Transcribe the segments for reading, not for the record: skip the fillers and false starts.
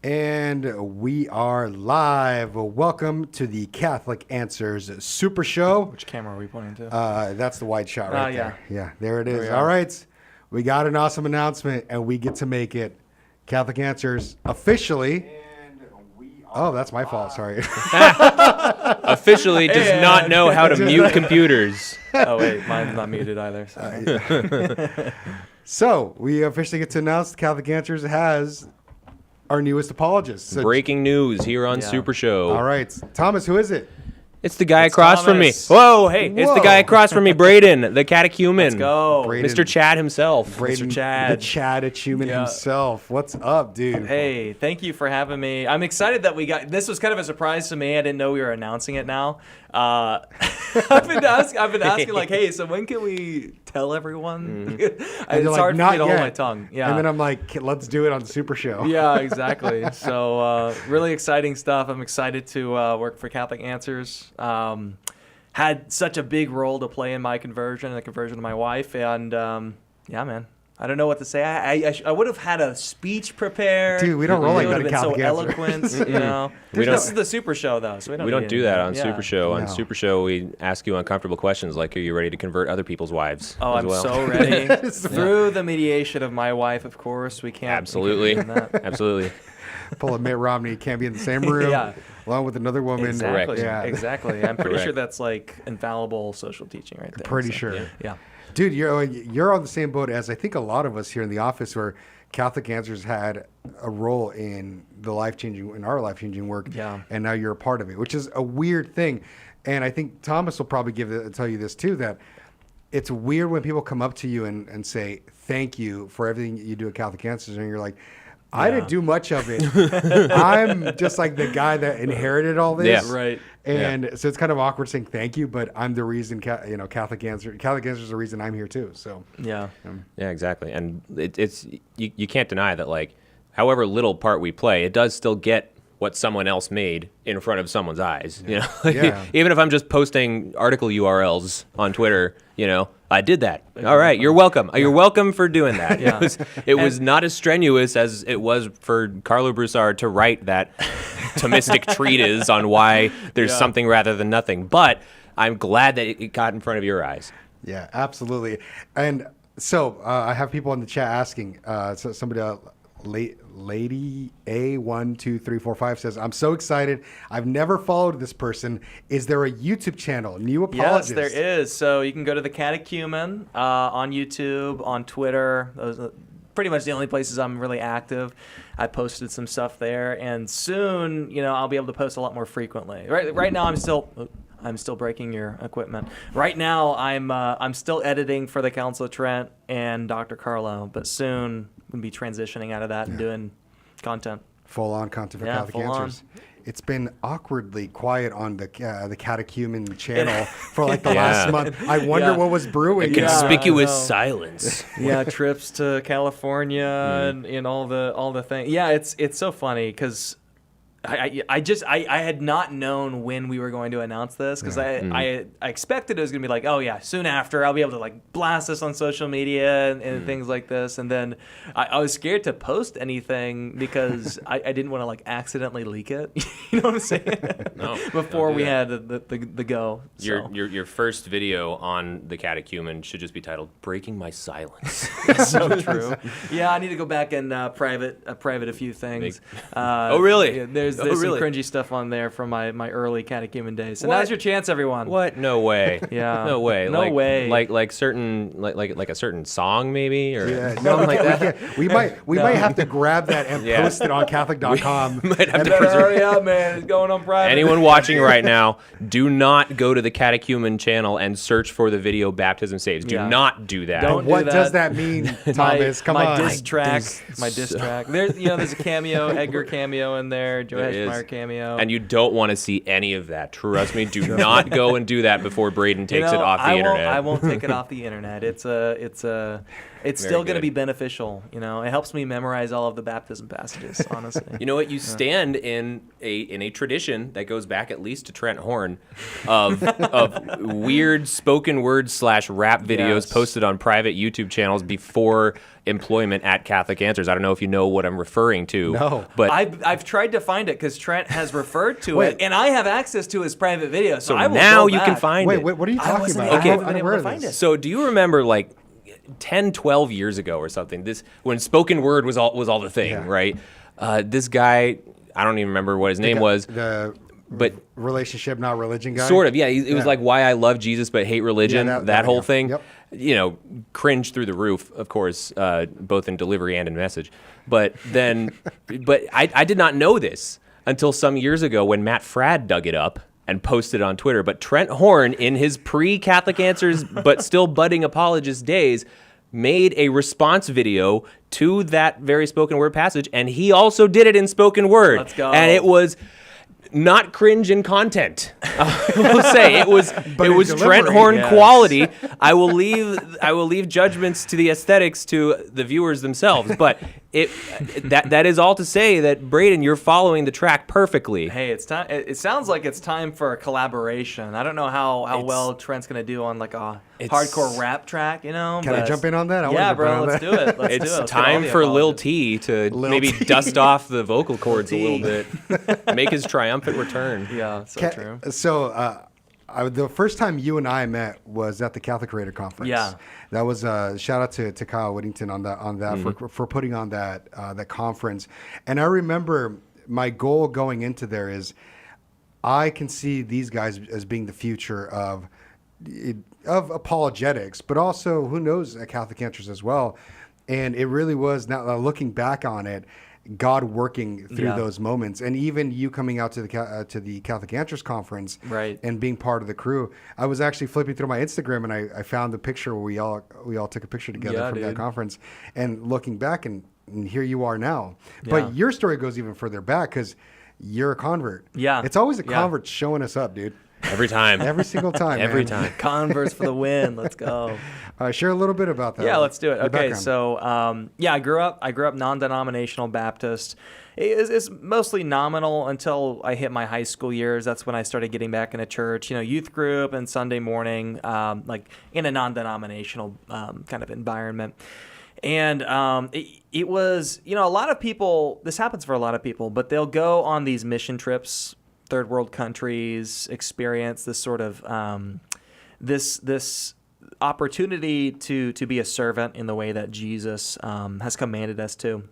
And we are live. Welcome to the Catholic Answers Super Show. Which camera are we pointing to? That's the wide shot right there. Yeah, there it is. There All right. We got an awesome announcement, and we get to make it. Catholic Answers officially. Oh, that's my fault. Sorry. Officially does not know how to mute computers. Oh, wait. Mine's not muted either. So. So we officially get to announce Catholic Answers has our newest apologist. So, Breaking news here on Super Show. all right. Thomas, who is it? It's the guy across from me. Thomas. Whoa, hey, it's the Whoa. guy across from me, Braden, the catechumen. Let's go. Braden. Mr. Chad himself. Braden, Chad. The Catechumen Yeah. himself. What's up, dude? Hey, thank you for having me. I'm excited that we got this. Was kind of a surprise to me. I didn't know we were announcing it now. I've been asking like, hey, so when can we tell everyone? It's hard for me to hold my tongue. Yeah. And then I'm like, let's do it on the Super Show. Yeah, exactly. So really exciting stuff. I'm excited to work for Catholic Answers. Had such a big role to play in my conversion and the conversion of my wife. And yeah, man. I don't know what to say. I would have had a speech prepared. Dude, we don't roll like It that would at have been Catholic so Answers. eloquent, you know. This is the Super Show, though, so We don't do that on Yeah. Super Show. On No. Super Show, we ask you uncomfortable questions like, are you ready to convert other people's wives? Oh, as I'm well? so ready. Through the mediation of my wife, of course. We can't. Absolutely. We can't do that. Absolutely. Pull a Mitt Romney, can't be in the same room Yeah. along with another woman. Exactly. Yeah. Exactly. I'm pretty Correct. sure that's like infallible social teaching right there. Pretty So, sure. Yeah. Dude, you're on the same boat as I think a lot of us here in the office where Catholic Answers had a role in our life-changing work. Yeah. And now you're a part of it, which is a weird thing. And I think Thomas will probably tell you this too, that it's weird when people come up to you and say, thank you for everything you do at Catholic Answers. And you're like, I didn't do much of it. I'm just like the guy that inherited all this. Yeah. Right. And so it's kind of awkward saying thank you, but I'm the reason, Catholic Answers is the reason I'm here too. So Yeah. Yeah, exactly. And it's you can't deny that, like, however little part we play, it does still get what someone else made in front of someone's eyes. You know, Yeah. Even if I'm just posting article URLs on Twitter, I did that. All right, you're welcome. You're welcome for doing that. Yeah. It was not as strenuous as it was for Carlo Broussard to write that Thomistic treatise on why there's something rather than nothing. But I'm glad that it got in front of your eyes. yeah, absolutely. And so I have people in the chat asking. So somebody, Lady A12345 says, "I'm so excited. I've never followed this person. Is there a YouTube channel? New Apologist?" Yes, there is. So you can go to the Catechumen on YouTube, on Twitter. Those are pretty much the only places I'm really active. I posted some stuff there, and soon, I'll be able to post a lot more frequently. Right now, I'm still breaking your equipment. Right now, I'm still editing for the Council of Trent and Dr. Carlo, but soon we'll be transitioning out of that and doing content. Full-on content for Yeah, Catholic full on. Answers. It's been awkwardly quiet on the Catechumen channel for like the last month. I wonder what was brewing. Conspicuous I know. silence. Yeah, trips to California and all the things. Yeah, it's so funny because I had not known when we were going to announce this because I expected it was going to be like, oh yeah, soon after I'll be able to like blast this on social media and things like this, and then I was scared to post anything because I didn't want to like accidentally leak it. You know what I'm saying? No, Before don't do we that. had the go. So. Your first video on the catechumen should just be titled "Breaking My Silence." So true. Yeah, I need to go back and private a few things. Oh, really? Yeah, there's Oh, some really? cringy stuff on there from my early catechumen days. So What? now's your chance, everyone. What? No way. Yeah. No way. No way. Like certain like a certain song maybe or Yeah, no, something like we that. can't. We might have to grab that and Yeah. post it on Catholic.com. Might have And to then- preserve- Hurry up, man! It's going on private. Anyone watching right now, do not go to the catechumen channel and search for the video "Baptism Saves." Do Yeah. not do that. Don't what do does that. that mean, Thomas? Come my on. diss track. My diss track. There's a cameo, Edgar cameo in there, Joe There is. Heschmeyer cameo. And you don't want to see any of that. Trust me. Do not go and do that before Braden takes it off the I internet. I won't take it off the internet. It's still going to good. be beneficial. It helps me memorize all of the baptism passages. Honestly. You know what? You stand in a tradition that goes back at least to Trent Horn of weird spoken word / rap videos Yes. posted on private YouTube channels before employment at Catholic Answers. I don't know if you know what I'm referring to. No. But I've tried to find it because Trent has referred to Wait. it, and I have access to his private video. So I will now go you can back. find Wait, it. what are you talking wasn't about? able- I'm I haven't been unaware able of to find this. it. So do you remember like 10, 12 years ago or something, this when spoken word was all the thing, Yeah. right? This guy, I don't even remember what his name was, The but relationship, not religion guy. sort of, yeah. It was Yeah. like why I love Jesus but hate religion, Yeah, that that whole yeah. thing. Yep. You know, cringe through the roof, of course, both in delivery and in message. But then, but I did not know this until some years ago when Matt Fradd dug it up and posted it on Twitter. But Trent Horn, in his pre-Catholic Answers but still budding apologist days, made a response video to that very spoken word passage, and he also did it in spoken word. Let's go. And it was not cringe in content. I will say it was in Trent delivery, Horn yes. quality. I will leave judgments to the aesthetics to the viewers themselves. But that is all to say that Braden, you're following the track perfectly. Hey, it's time. It sounds like it's time for a collaboration. I don't know how well Trent's gonna do on like a hardcore rap track, you know. Can I but- jump in on that? I wanna Yeah, jump in bro. on Let's that. do it. Let's do it. It's Let's get all time the for Lil apologists. T to Lil maybe T. dust off the vocal cords a little T. bit, make his triumphant return. Yeah, so true. So the first time you and I met was at the Catholic Creator Conference. Yeah. That was shout out to Kyle Whittington on that for putting on that conference. And I remember my goal going into there is I can see these guys as being the future of apologetics, but also who knows at Catholic Answers as well. And it really was, now looking back on it, God working through Yeah. those moments, and even you coming out to the Catholic Answers conference, Right. and being part of the crew. I was actually flipping through my Instagram, and I found the picture where we all took a picture together Yeah, from that dude. conference, and looking back, and here you are now. Yeah. But your story goes even further back because you're a convert. Yeah. It's always a Yeah. convert showing us up, dude. Every time. Every single time. Every man. time. Converse for the win. Let's go. Share a little bit about that. Yeah, let's do it. Your Okay, background. so I grew up non-denominational Baptist. It's mostly nominal until I hit my high school years. That's when I started getting back into church, youth group and Sunday morning, like in a non-denominational kind of environment. And it was, a lot of people, this happens for a lot of people, but they'll go on these mission trips, third world countries, experience this sort of this opportunity to be a servant in the way that Jesus has commanded us to.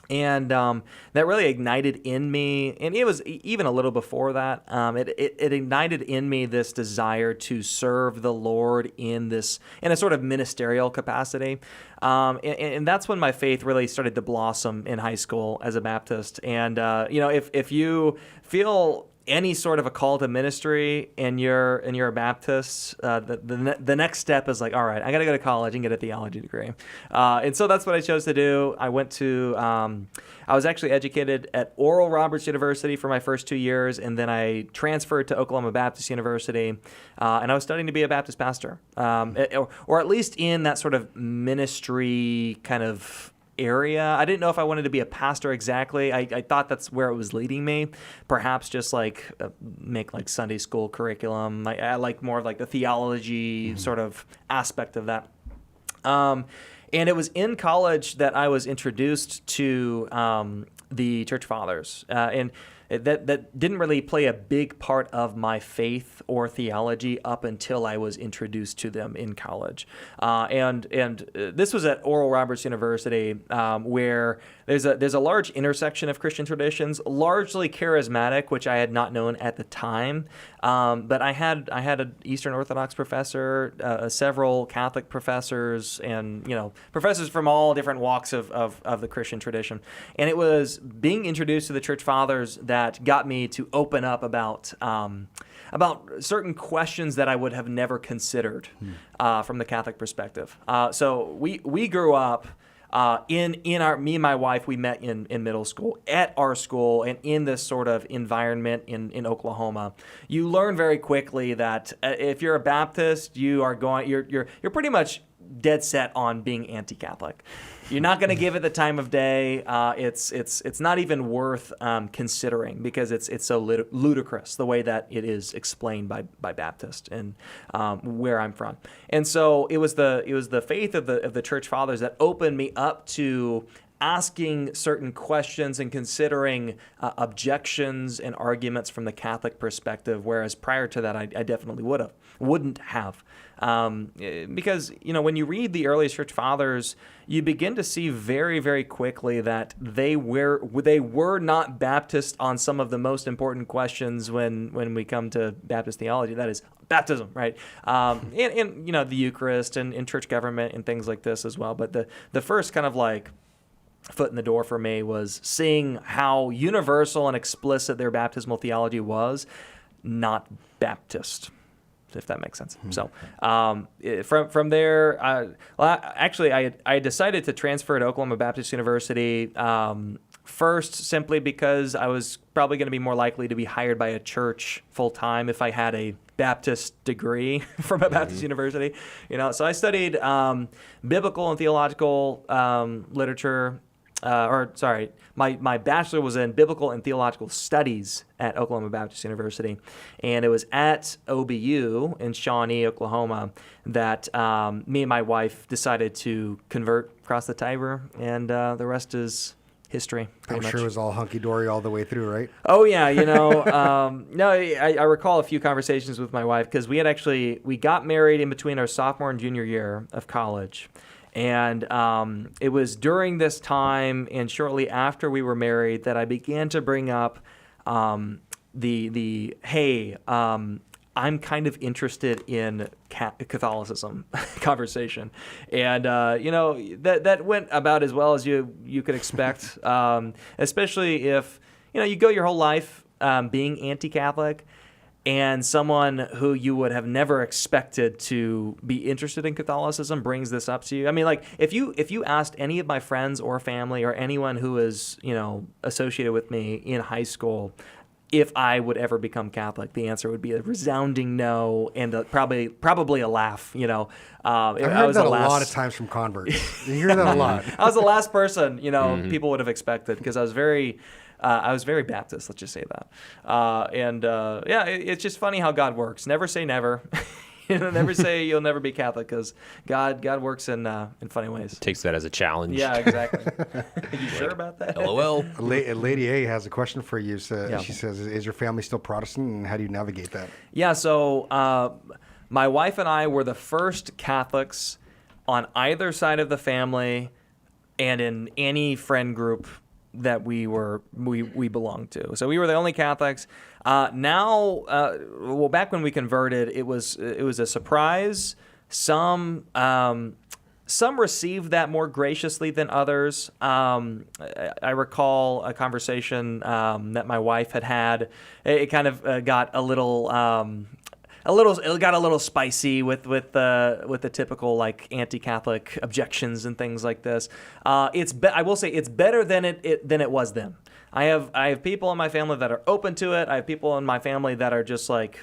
And that really ignited in me, and it was even a little before that, it ignited in me this desire to serve the Lord in a sort of ministerial capacity. And that's when my faith really started to blossom in high school as a Baptist. And, if you feel any sort of a call to ministry and you're a Baptist, the next step is like, all right, I got to go to college and get a theology degree. And so that's what I chose to do. I went to, I was actually educated at Oral Roberts University for my first 2 years, and then I transferred to Oklahoma Baptist University, and I was studying to be a Baptist pastor, or at least in that sort of ministry kind of area. I didn't know if I wanted to be a pastor exactly. I thought that's where it was leading me. Perhaps just like make like Sunday school curriculum. I like more of like the theology sort of aspect of that. And it was in college that I was introduced to the Church Fathers, and that didn't really play a big part of my faith or theology up until I was introduced to them in college. And this was at Oral Roberts University, where there's a large intersection of Christian traditions, largely charismatic, which I had not known at the time. But I had an Eastern Orthodox professor, several Catholic professors, and professors from all different walks of the Christian tradition. And it was being introduced to the Church Fathers that got me to open up about certain questions that I would have never considered from the Catholic perspective. So we grew up. Me and my wife, we met in middle school at our school, and in this sort of environment in Oklahoma, you learn very quickly that if you're a Baptist, you're pretty much dead set on being anti-Catholic. You're not going to give it the time of day. It's not even worth considering because it's so ludicrous the way that it is explained by Baptist and where I'm from. And so it was the faith of the church fathers that opened me up to asking certain questions and considering objections and arguments from the Catholic perspective, whereas prior to that, I definitely wouldn't have. Because, when you read the earliest church fathers, you begin to see very, very quickly that they were not Baptist on some of the most important questions when we come to Baptist theology. That is baptism, right? And the Eucharist and church government and things like this as well. But the first kind of like foot in the door for me was seeing how universal and explicit their baptismal theology was, not Baptist, if that makes sense. So from there, I decided to transfer to Oklahoma Baptist University first simply because I was probably going to be more likely to be hired by a church full time if I had a Baptist degree from a Baptist university. So I studied biblical and theological literature. My bachelor was in biblical and theological studies at Oklahoma Baptist University, and it was at OBU in Shawnee, Oklahoma, that me and my wife decided to convert across the Tiber, and the rest is history. I'm sure it was all hunky-dory all the way through, right? Oh, yeah, no, I recall a few conversations with my wife, because we got married in between our sophomore and junior year of college. And it was during this time and shortly after we were married that I began to bring up hey, I'm kind of interested in Catholicism conversation. And, that went about as well as you could expect, especially if, you go your whole life being anti-Catholic. And someone who you would have never expected to be interested in Catholicism brings this up to you. I mean, like if you asked any of my friends or family or anyone who is associated with me in high school if I would ever become Catholic, the answer would be a resounding no and probably a laugh. I've heard that a lot of times from converts. You hear that a lot. I was the last person people would have expected because I was very Baptist, let's just say that. It's just funny how God works. Never say never. Never say you'll never be Catholic because God works in funny ways. Takes that as a challenge. Yeah, exactly. You sure about that? LOL. Lady A has a question for you. So She says, is your family still Protestant, and how do you navigate that? Yeah, so my wife and I were the first Catholics on either side of the family and in any friend group that we belonged to. So we were the only Catholics. Back when we converted, it was a surprise. Some received that more graciously than others. I recall a conversation that my wife had. It kind of got a little. It got a little spicy with the typical like anti-Catholic objections and things like this. I will say it's better than it was then. I have people in my family that are open to it. I have people in my family that are just like,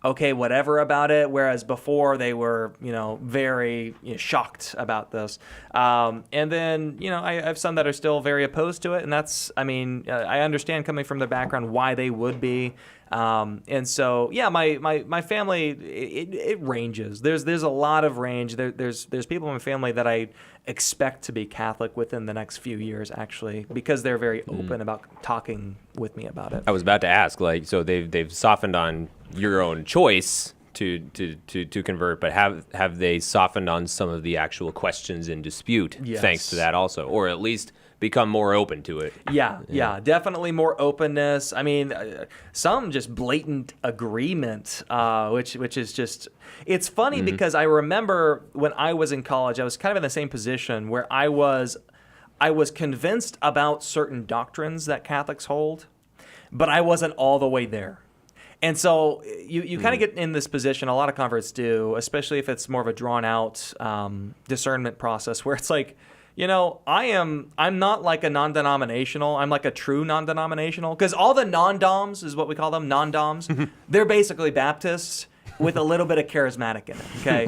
okay, whatever about it. Whereas before they were, very shocked about this. And then, I have some that are still very opposed to it. And that's, I understand coming from their background why they would be. And so, yeah, my family, it ranges. There's a lot of range. There's people in my family that I expect to be Catholic within the next few years, actually, because they're very open about talking with me about it. I was about to ask, so they've softened on your own choice to convert, but have they softened on some of the actual questions in dispute? Yes. Thanks to that also, or at least become more open to it? Yeah, definitely more openness. Some just blatant agreement, which is just, it's funny because I remember when I was in college, I was kind of in the same position where I was convinced about certain doctrines that Catholics hold, but I wasn't all the way there. And so you kind of get in this position, a lot of converts do, especially if it's more of a drawn out discernment process where it's like, I'm not like a non-denominational. I'm like a true non-denominational because all the non-doms is what we call them, non-doms. They're basically Baptists. with a little bit of charismatic in it, okay?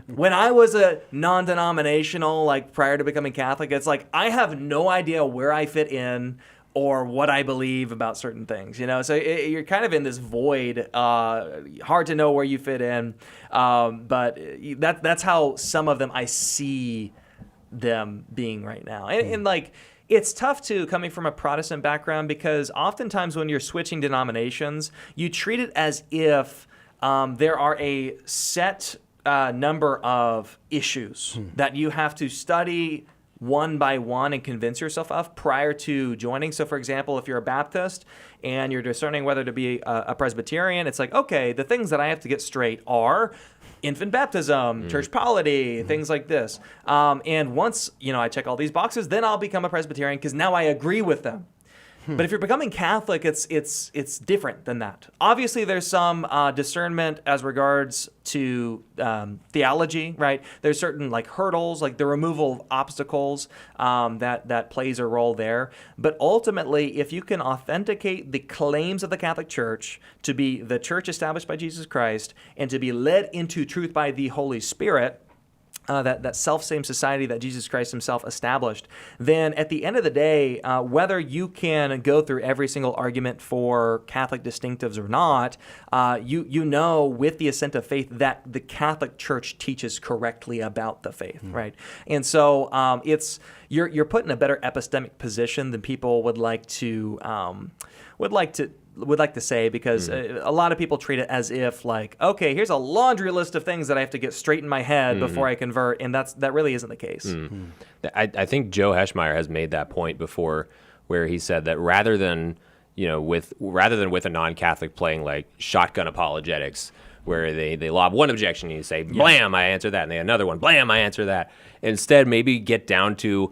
When I was a non-denominational, like prior to becoming Catholic, it's like I have no idea where I fit in or what I believe about certain things, you know? So you're kind of in this void, hard to know where you fit in, but that's how some of them I see them being right now. And like, it's tough too, coming from a Protestant background, because oftentimes when you're switching denominations, you treat it as if there are a set number of issues that you have to study one by one and convince yourself of prior to joining. So for example, if you're a Baptist and you're discerning whether to be a Presbyterian, it's like, okay, the things that I have to get straight are infant baptism, church polity, things like this. And once, I check all these boxes, then I'll become a Presbyterian because now I agree with them. But if you're becoming Catholic, it's different than that. Obviously, there's some discernment as regards to theology, right? There's certain like hurdles, like the removal of obstacles that plays a role there. But ultimately, if you can authenticate the claims of the Catholic Church to be the church established by Jesus Christ and to be led into truth by the Holy Spirit, that self-same society that Jesus Christ himself established, then at the end of the day, whether you can go through every single argument for Catholic distinctives or not, you know with the assent of faith that the Catholic Church teaches correctly about the faith, right? And so you're put in a better epistemic position than people would like to say, because a lot of people treat it as if like, okay, here's a laundry list of things that I have to get straight in my head before I convert, and that really isn't the case. I think Joe Heschmeyer has made that point before, where he said that rather than with a non-Catholic playing like shotgun apologetics, where they lob one objection and you say, blam, I answer that, and they another one, blam, I answer that. Instead, maybe get down to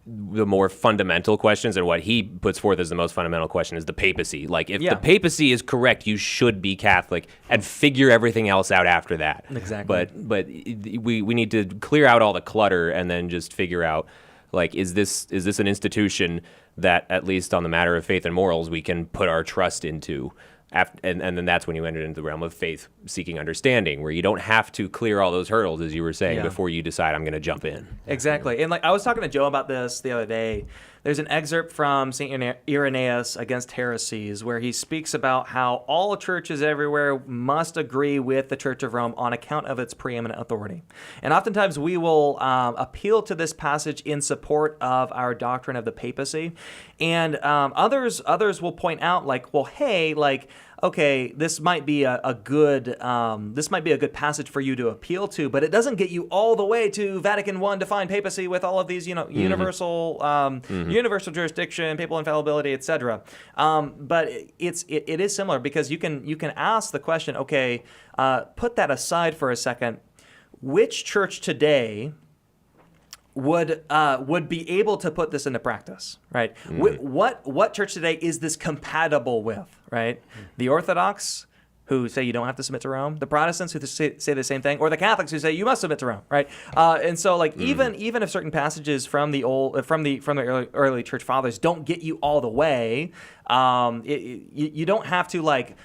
the more fundamental questions, and what he puts forth as the most fundamental question is the papacy. Like, if the papacy is correct, you should be Catholic, and figure everything else out after that. Exactly. But we need to clear out all the clutter and then just figure out, like, is this an institution that, at least on the matter of faith and morals, we can put our trust into? And then that's when you enter into the realm of faith-seeking understanding, where you don't have to clear all those hurdles, as you were saying, before you decide I'm going to jump in. Exactly. And like I was talking to Joe about this the other day. There's an excerpt from St. Irenaeus Against Heresies, where he speaks about how all churches everywhere must agree with the Church of Rome on account of its preeminent authority. And oftentimes we will appeal to this passage in support of our doctrine of the papacy. And others will point out, like, well, hey, like, okay, this might be a good passage for you to appeal to, but it doesn't get you all the way to Vatican I to find papacy with all of these, universal jurisdiction, papal infallibility, etc. But it is similar, because you can ask the question, okay, put that aside for a second. Which church today would be able to put this into practice, right? What church today is this compatible with, right? The Orthodox, who say you don't have to submit to Rome, the Protestants, who say the same thing, or the Catholics, who say you must submit to Rome, right? And so, like, even if certain passages from the early church fathers don't get you all the way, you don't have to, like.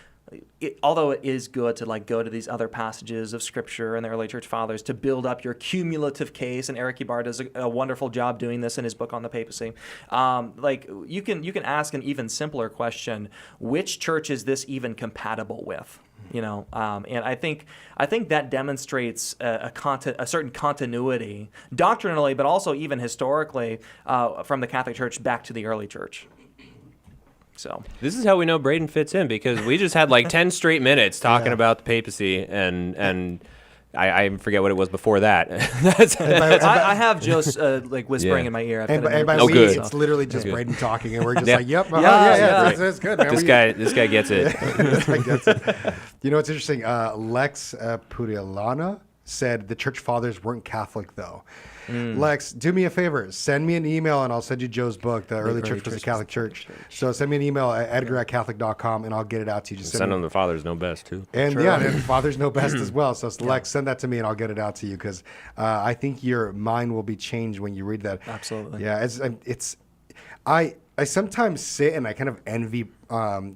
Although it is good to like go to these other passages of Scripture and the early church fathers to build up your cumulative case, and Eric Ibar does a wonderful job doing this in his book on the papacy. Like, you can ask an even simpler question: which church is this even compatible with? And I think that demonstrates a certain continuity doctrinally, but also even historically from the Catholic Church back to the early church. So this is how we know Braden fits in, because we just had like 10 straight minutes talking about the papacy, and I forget what it was before that. I have just like whispering in my ear. And by we, it's literally just Braden talking, and we're just like, yep, that's good, man. This guy gets it. This guy gets it. You know what's interesting? Lex Purialana said the church fathers weren't Catholic, though. Lex, do me a favor. Send me an email, and I'll send you Joe's book, The Early Church was the Catholic Church. So send me an email at edgar@catholic.com, and I'll get it out to you. Just send them the Fathers Know Best, too. And and Fathers Know Best as well. So Lex, send that to me, and I'll get it out to you, because I think your mind will be changed when you read that. Absolutely. Yeah, I sometimes sit and I kind of envy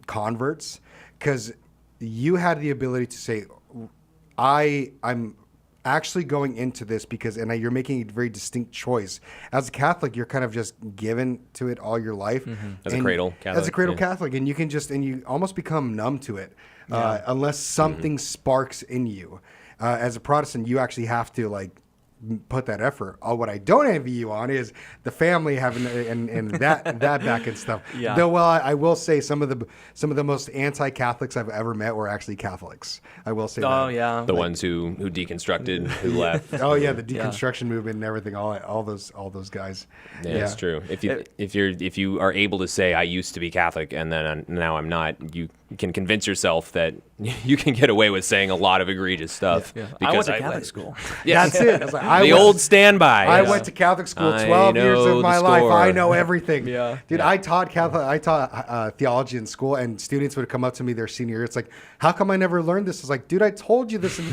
converts, because you had the ability to say, I'm actually going into this because, and you're making a very distinct choice. As a Catholic, you're kind of just given to it all your life. As a cradle Catholic. As a cradle Catholic, and you almost become numb to it unless something sparks in you. As a Protestant, you actually have to like put that effort. What I don't envy you on is the family having and that back and stuff. Yeah. Though, well, I will say some of the most anti-Catholics I've ever met were actually Catholics. I will say that. Oh yeah. The ones who deconstructed, who left. Oh yeah, the deconstruction movement and everything. All those guys. Yeah, it's true. If you are able to say I used to be Catholic and then now I'm not, you can convince yourself that you can get away with saying a lot of egregious stuff. Yeah. Because I went to Catholic school. Yes. That's it. I was like, The old standby. I yes. went to Catholic school I 12 years know of my the life. score. I know everything. Yeah. Dude, I taught theology in school, and students would come up to me their senior year. It's like, how come I never learned this? It's like, dude, I told you this in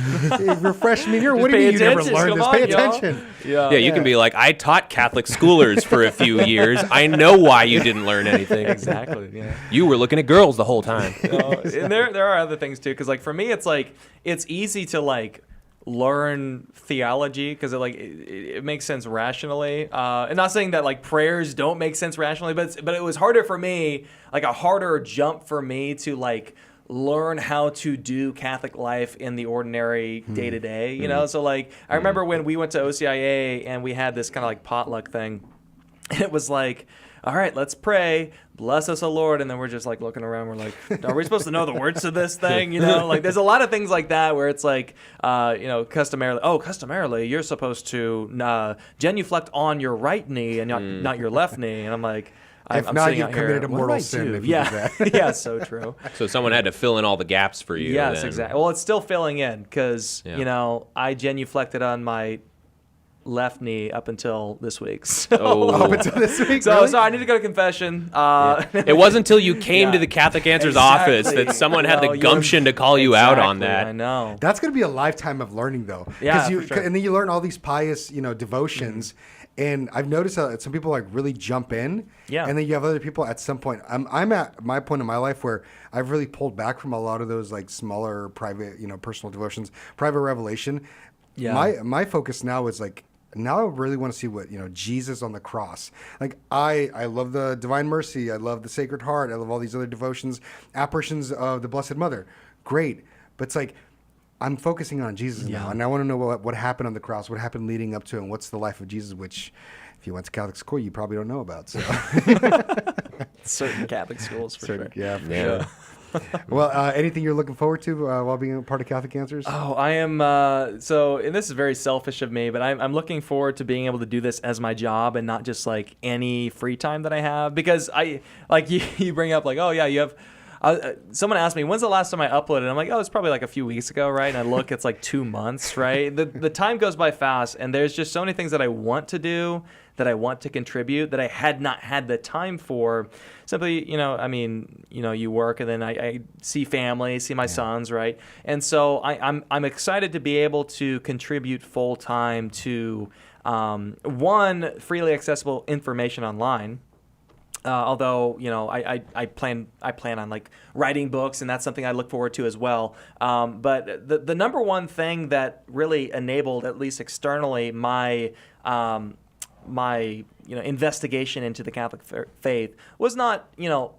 your freshman year. What do you mean you never learned this? Pay attention. Yeah, you can be like, I taught Catholic schoolers for a few years. I know why you didn't learn anything. Exactly. Yeah. You were looking at girls the whole time. And there are other things too, because like for me, it's like it's easy to like learn theology because it makes sense rationally. And not saying that like prayers don't make sense rationally, but it was harder for me, like a harder jump for me to like learn how to do Catholic life in the ordinary day to day. You know, so like I remember when we went to OCIA and we had this kind of like potluck thing, and it was like, all right, let's pray. Bless us, O Lord. And then we're just like looking around. We're like, are we supposed to know the words to this thing? You know, like there's a lot of things like that where it's like, customarily, you're supposed to genuflect on your right knee and not your left knee. And I'm like, If I'm not, sitting you've out here, committed a what do mortal I sin do? if you do that. Yeah, so true. So someone had to fill in all the gaps for you. Yes, then. exactly. Well, it's still filling in because, Yeah. you know, I genuflected on my left knee up until this week. So, Up until this week, so, really? so I need to go to confession. It wasn't until you came Yeah. to the Catholic Answers Exactly. office that someone had No, the you- gumption to call you out on Exactly, that. I know. That's going to be a lifetime of learning, though. Yeah, you, for sure. And then you learn all these pious, devotions. And I've noticed that some people like really jump in. Yeah. And then you have other people at some point. I'm at my point in my life where I've really pulled back from a lot of those like smaller private, personal devotions, private revelation. Yeah. My focus now is like, now I really want to see what, Jesus on the cross. Like I love the Divine Mercy. I love the Sacred Heart. I love all these other devotions, apparitions of the Blessed Mother. Great. But it's like, I'm focusing on Jesus now. And I want to know what happened on the cross, what happened leading up to it, and what's the life of Jesus, which if you went to Catholic school, you probably don't know about. So Certain Catholic schools, for sure. Yeah, for Yeah. sure. Well, anything you're looking forward to while being a part of Catholic Answers? Oh, I am. And this is very selfish of me, but I'm looking forward to being able to do this as my job and not just like any free time that I have. Because you bring up like, oh yeah, you have. Someone asked me, when's the last time I uploaded? I'm like, oh, it's probably like a few weeks ago, right? And I look, it's like 2 months, right? The time goes by fast, and there's just so many things that I want to do, that I want to contribute, that I had not had the time for. Simply, you work, and then I see family, see my sons, right? And so I'm excited to be able to contribute full time to freely accessible information online. Although I plan on like writing books, and that's something I look forward to as well. But the number one thing that really enabled, at least externally, my investigation into the Catholic faith was not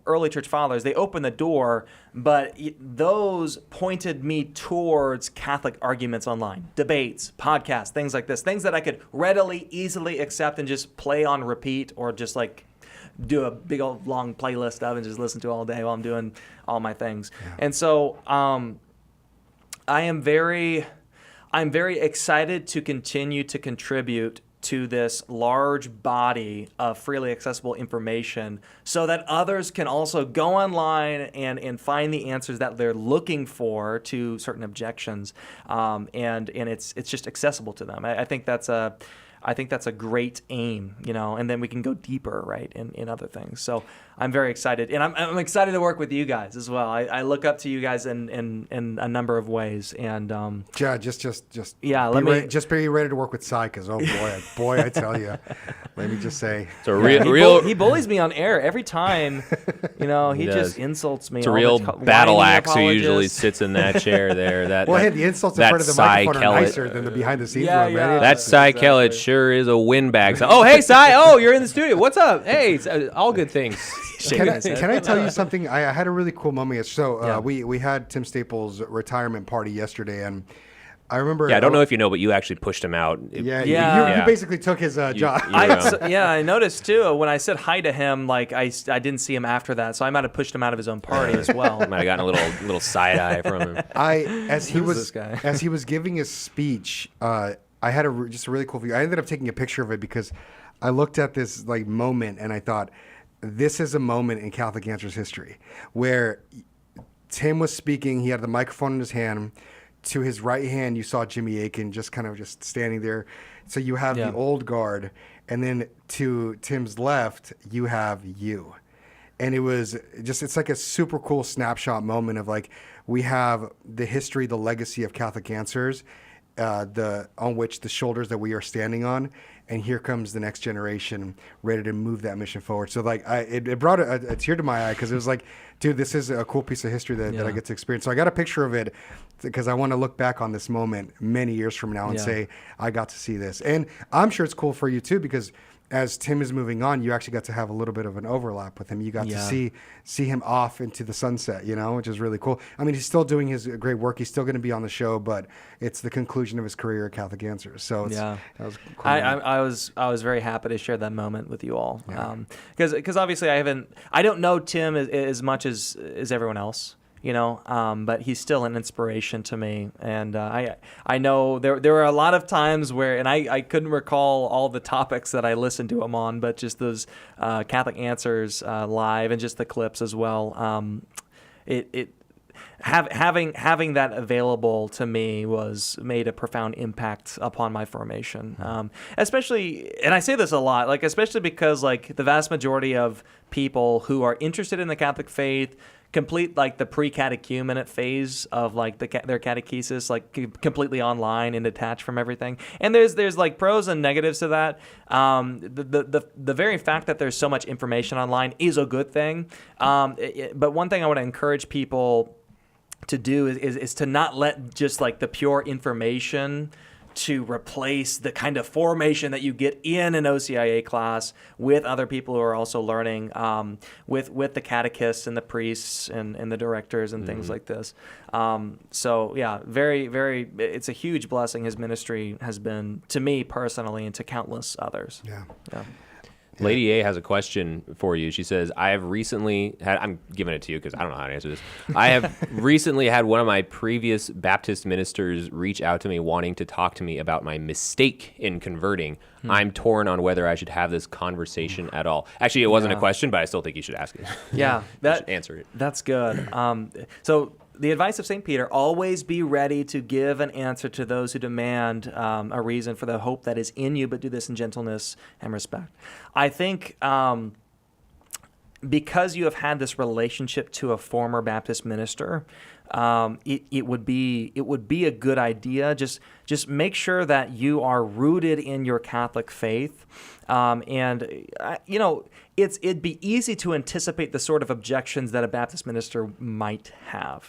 early church fathers. They opened the door, but those pointed me towards Catholic arguments online, debates, podcasts, things like this, things that I could readily, easily accept and just play on repeat, or just like do a big old long playlist of and just listen to all day while I'm doing all my things. Yeah. And so I'm very excited to continue to contribute to this large body of freely accessible information so that others can also go online and find the answers that they're looking for to certain objections. And it's just accessible to them. I think that's I think that's a great aim, and then we can go deeper, right, in other things. So I'm very excited, and I'm excited to work with you guys as well. I look up to you guys in a number of ways, and Yeah, just just be ready to work with Cy, because boy, I tell you, let me just say, It's a real he bullies me on air every time. He just insults me. It's a real battle axe who usually sits in that chair there. Hey, the insults in front of the microphone are nicer than the behind the scenes one, man. That Cy Kellett sure is a windbag. Oh, hey, Cy. Oh, you're in the studio. What's up? Hey, it's, all good things. Can I tell you something? I had a really cool moment. So we had Tim Staples' retirement party yesterday, and I remember. Yeah, I don't know if you know, but you actually pushed him out. You basically took his job. I noticed too when I said hi to him. Like I didn't see him after that, so I might have pushed him out of his own party as well. Might have gotten a little side eye from him. As he was giving his speech, I had just a really cool view. I ended up taking a picture of it because I looked at this moment and I thought, this is a moment in Catholic Answers history where Tim was speaking. He had the microphone in his hand. To his right hand, you saw Jimmy Akin just standing there. So you have the old guard, and then to Tim's left, you have you. And it was it's like a super cool snapshot moment of we have the history, the legacy of Catholic Answers, on which the shoulders that we are standing on. And here comes the next generation ready to move that mission forward. So it brought a tear to my eye because it was dude, this is a cool piece of history that I get to experience. So I got a picture of it because I want to look back on this moment many years from now and say, I got to see this. And I'm sure it's cool for you too, because as Tim is moving on, you actually got to have a little bit of an overlap with him. You got to see him off into the sunset, which is really cool. I mean, he's still doing his great work. He's still going to be on the show, but it's the conclusion of his career at Catholic Answers. So that was cool. I was very happy to share that moment with you all, because obviously I don't know Tim as much as everyone else. But he's still an inspiration to me. And I know there were a lot of times where, and I couldn't recall all the topics that I listened to him on, but just those Catholic Answers live and just the clips as well. Having that available to me made a profound impact upon my formation. Especially, and I say this a lot, especially because the vast majority of people who are interested in the Catholic faith complete the pre-catechumenate phase of their catechesis completely online and detached from everything. And there's pros and negatives to that. The very fact that there's so much information online is a good thing. But one thing I want to encourage people to do is to not let just the pure information to replace the kind of formation that you get in an OCIA class with other people who are also learning, with the catechists and the priests and the directors and things like this. Very, very, it's a huge blessing his ministry has been to me personally and to countless others. Yeah. Lady A has a question for you. She says, I have recently had, I'm giving it to you because I don't know how to answer this. I have recently had one of my previous Baptist ministers reach out to me wanting to talk to me about my mistake in converting. I'm torn on whether I should have this conversation at all. Actually, it wasn't a question, but I still think you should ask it. Yeah. You should answer it. That's good. So the advice of St. Peter, always be ready to give an answer to those who demand a reason for the hope that is in you, but do this in gentleness and respect. I think because you have had this relationship to a former Baptist minister, it would be a good idea. Just make sure that you are rooted in your Catholic faith, it'd be easy to anticipate the sort of objections that a Baptist minister might have.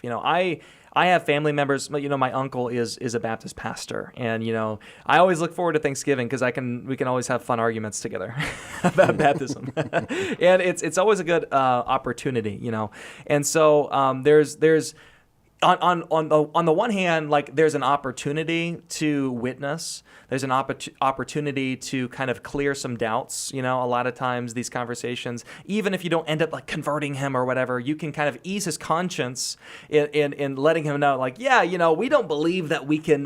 I have family members. My uncle is a Baptist pastor, and I always look forward to Thanksgiving because we can always have fun arguments together about baptism, and it's always a good opportunity, And so there's on the one hand, there's an opportunity to witness. There's an opportunity to kind of clear some doubts. A lot of times these conversations, even if you don't end up converting him or whatever, you can kind of ease his conscience in letting him know, we don't believe that we can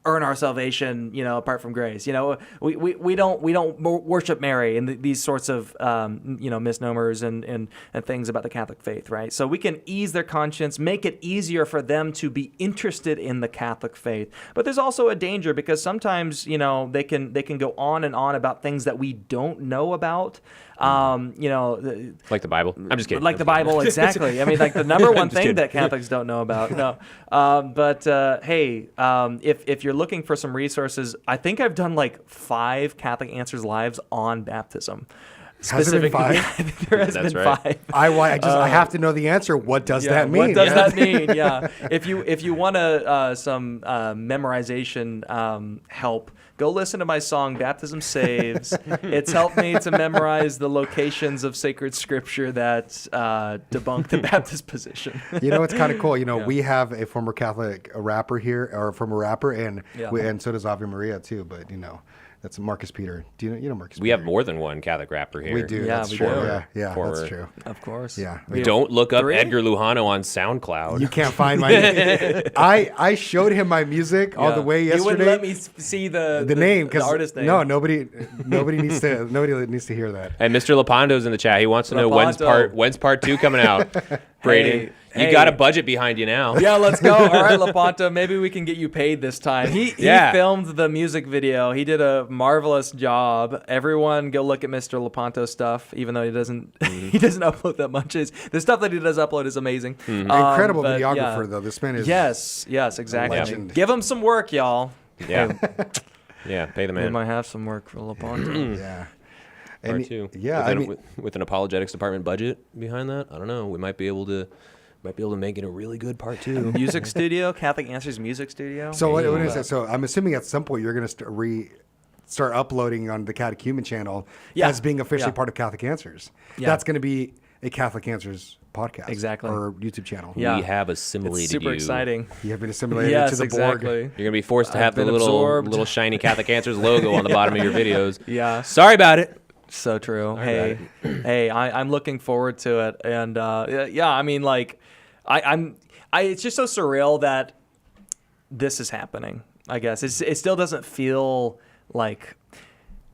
earn our salvation, apart from grace. We don't worship Mary and these sorts of misnomers and things about the Catholic faith, right? So we can ease their conscience, make it easier for them to be interested in the Catholic faith. But there's also a danger because sometimes they can go on and on about things that we don't know about. Like the Bible. I'm just kidding. Like the Bible, exactly. I mean, like the number one thing that Catholics don't know about. No, hey, if you're looking for some resources, I think I've done like 5 Catholic Answers lives on baptism. Has there been 5? There has That's been right. 5. I have to know the answer. What does that mean? What does that mean? Yeah. If you want some memorization help, go listen to my song "Baptism Saves." It's helped me to memorize the locations of sacred scripture that debunk the Baptist position. It's kind of cool. We have a former Catholic rapper here, or a former rapper, and and so does Ave Maria too. But that's Marcus Peter. Do you know Marcus? We Peter? have more than one Catholic rapper here. We do. Yeah, that's we true. do. Yeah, Former. that's true. Of course. Yeah. Don't look up 3? Edgar Lujano on SoundCloud. You can't find my. I showed him my music all the way yesterday. You wouldn't let me see the name the because artist name. No, nobody needs to hear that. And Mr. Lepanto's in the chat. He wants to know Lepanto. when's part 2 coming out. Braden, you got a budget behind you now. Yeah, let's go. All right, Lepanto, maybe we can get you paid this time. He filmed the music video. He did a marvelous job. Everyone go look at Mr. Lepanto's stuff, even though he doesn't he doesn't upload that much. The stuff that he does upload is amazing. Incredible videographer, though. This man is yes, exactly. legend. Give him some work, y'all. Yeah. Yeah, pay the We man. might have some work for Lepanto. Yeah. Part 2. Yeah, with an apologetics department budget behind that, I don't know. We might be able to make it a really good part 2. Music studio, Catholic Answers Music Studio. So what is it? So I'm assuming at some point you're going to start uploading on the Catechumen channel as being officially part of Catholic Answers. Yeah. That's going to be a Catholic Answers podcast. Exactly. Or YouTube channel. Yeah. We have assimilated It's super you. exciting. You have been assimilated Yes, to the exactly. Borg. You're gonna be forced to have the been little absorbed. shiny Catholic Answers logo on the bottom of your videos. Yeah. Sorry about it. So true. Hey, I'm looking forward to it, and I mean, like, it's just so surreal that this is happening. I guess it still doesn't feel like,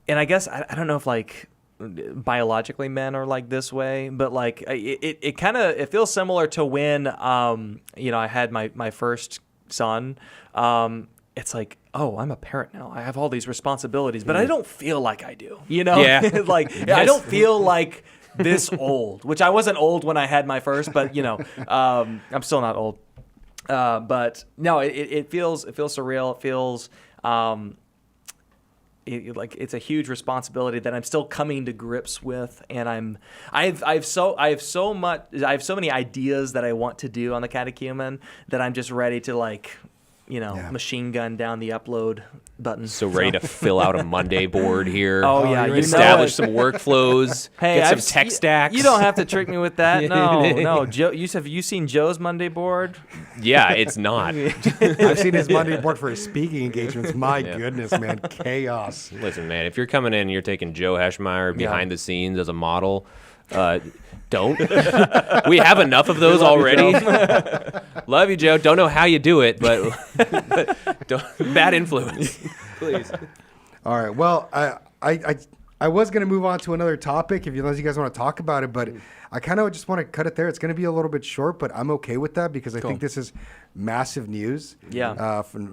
and I guess I don't know if like biologically men are like this way, but like it feels similar to when I had my first son. It's like, oh, I'm a parent now. I have all these responsibilities, but I don't feel like I do. Yeah. Like I don't feel like this old, which I wasn't old when I had my first, but I'm still not old. But no, it feels surreal. It feels like it's a huge responsibility that I'm still coming to grips with, and I have so many ideas that I want to do on the catechumen that I'm just ready to machine gun down the upload button. So ready to fill out a Monday board here. Oh yeah, establish some workflows. Hey, get some tech stacks. You don't have to trick me with that. No. Joe, have you seen Joe's Monday board? Yeah, it's not. I've seen his Monday board for his speaking engagements. My goodness, man, chaos. Listen, man, if you're coming in and you're taking Joe Heschmeyer behind the scenes as a model, don't. We have enough of those already. Love you, Joe. Don't know how you do it, but bad influence. Please. All right. Well, I was going to move on to another topic unless you guys want to talk about it, but I kind of just want to cut it there. It's going to be a little bit short, but I'm okay with that because I think this is massive news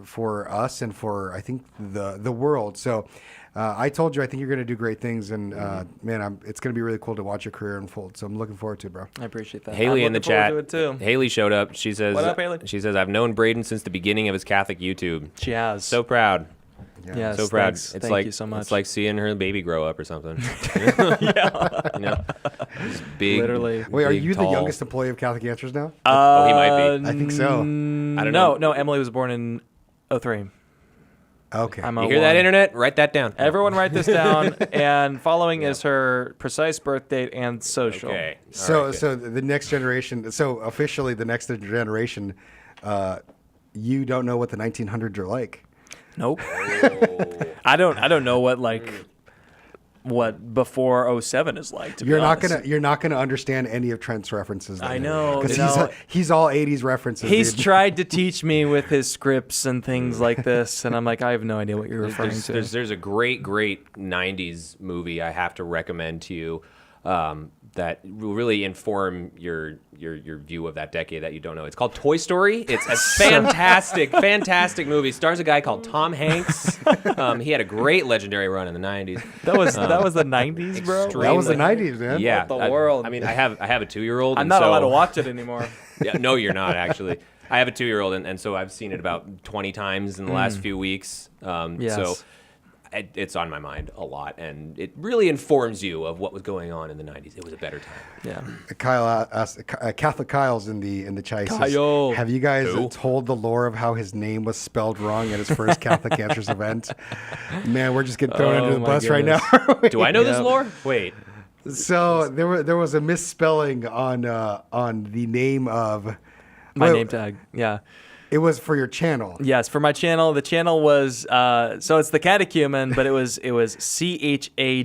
for us and for, I think, the world. So I told you I think you're going to do great things, and man, it's going to be really cool to watch your career unfold. So I'm looking forward to it, bro. I appreciate that. Haley in the chat. To it too. Haley showed up. She says, "What up, Haley?" She says, "I've known Braden since the beginning of his Catholic YouTube." She has. So proud. Yes, so proud. Thanks. It's Thank you so much. It's like seeing her baby grow up or something. Just big. Literally. Wait, are big, you tall. the youngest employee of Catholic Answers now? Oh, he might be. I think so. I don't know. No, Emily was born in 2003. Okay. I'm You hear that, 01. internet? Write that down. Everyone write this down, and following is her precise birth date and social. Okay. So the next generation. So officially, the next generation. You don't know what the 1900s are like. Nope. I don't know what what before '07 is like. To You're be not honest. gonna understand any of Trent's references. I know, because he's all '80s references. He's dude. tried to teach me with his scripts and things like this, and I'm like, I have no idea what you're referring to. There's a great 90s movie I have to recommend to you that will really inform your view of that decade that you don't know. It's called Toy Story. It's a fantastic movie. Stars a guy called Tom Hanks. He had a great legendary run in the 90s. That was the '90s, bro. That was the '90s, man. Yeah, What the world? I mean, I have a 2-year-old. I'm not allowed to watch it anymore. Yeah, no, you're not actually. I have a 2-year-old, and so I've seen it about 20 times in the last few weeks. Yes. So it's on my mind a lot, and it really informs you of what was going on in the 90s. It was a better time. Yeah. Kyle asked, Catholic Kyle's in the chat. He says, Kyle. have you guys Who? told the lore of how his name was spelled wrong at his first Catholic Answers event? Man, we're just getting thrown under the my bus right now. Do I know this lore? Wait. So there was a misspelling on the name of My name tag. Yeah. It was for your channel. Yes, for my channel. The channel was so it's the catechumen, but it was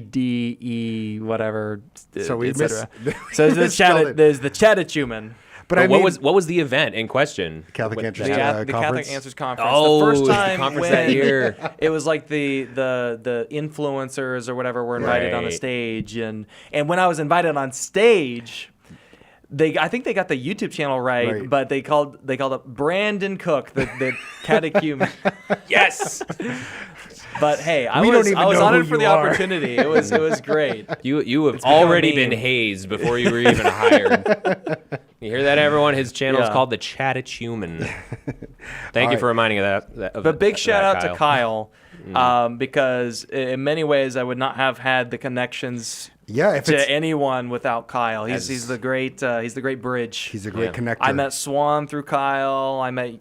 CHADE whatever. So we et cetera. so there's the catechumen. But I what mean, was the event in question? Catholic With Answers that? The conference? Catholic Answers Conference. Oh, the first the time conference when that year. It was like the influencers or whatever were invited on the Right. stage, and when I was invited on stage, I think they got the YouTube channel right. But they called it Brandon Cook, the catechumen. Yes. But hey, I We don't was even know honored who for you the are. opportunity. It was great. You have become a already meme. been hazed before you were even hired. You hear that, everyone? His channel is Yeah. called the Chattachuman. Thank you for reminding of that. But big shout out Kyle. to Kyle, because in many ways I would not have had the connections Yeah, if it's to anyone without Kyle. As- He's the great bridge. he's a great connector. I met Swan through Kyle. I met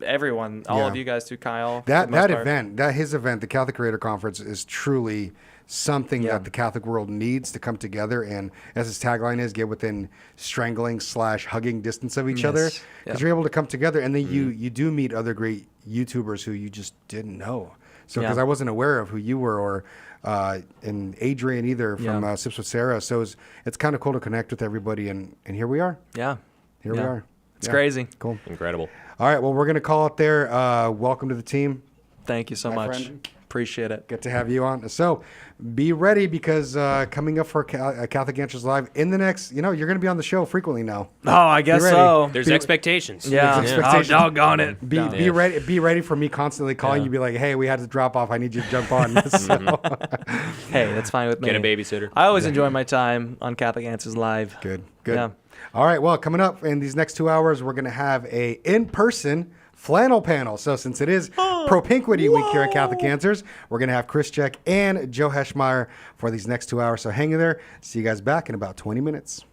everyone, all Yeah. of you guys through Kyle. for that the most part. event, his event, the Catholic Creator Conference, is truly something Yeah. that the Catholic world needs to come together, and as his tagline is, get within strangling/hugging distance of each other, Yes. because Yeah. you're able to come together, and then you do meet other great YouTubers who you just didn't know. So because Yeah. I wasn't aware of who you were, or and Adrian either from Yeah. Sips with Sarah, so it's kind of cool to connect with everybody, and here we are. Yeah. Here we Yeah. are. It's Yeah. crazy. Cool. Incredible. All right, well, we're going to call it there. Welcome to the team. Thank you so My much. friend. Appreciate it. Good to have you on. So be ready, because coming up for Catholic Answers Live in the next, you're going to be on the show frequently now. Oh, I guess ready. so. There's expectations. Yeah. There's Oh, expectations. doggone it. Be ready. Be ready for me constantly calling Yeah. you. Be like, hey, we had to drop off. I need you to jump on. So, Hey, that's fine with me. Get a babysitter. I always enjoy my time on Catholic Answers Live. good. Yeah. All right. Well, coming up in these next 2 hours, we're going to have a in-person flannel panel. So since it is Propinquity Week here at Catholic Answers, we're going to have Chris Check and Joe Heschmeyer for these next 2 hours. So hang in there. See you guys back in about 20 minutes.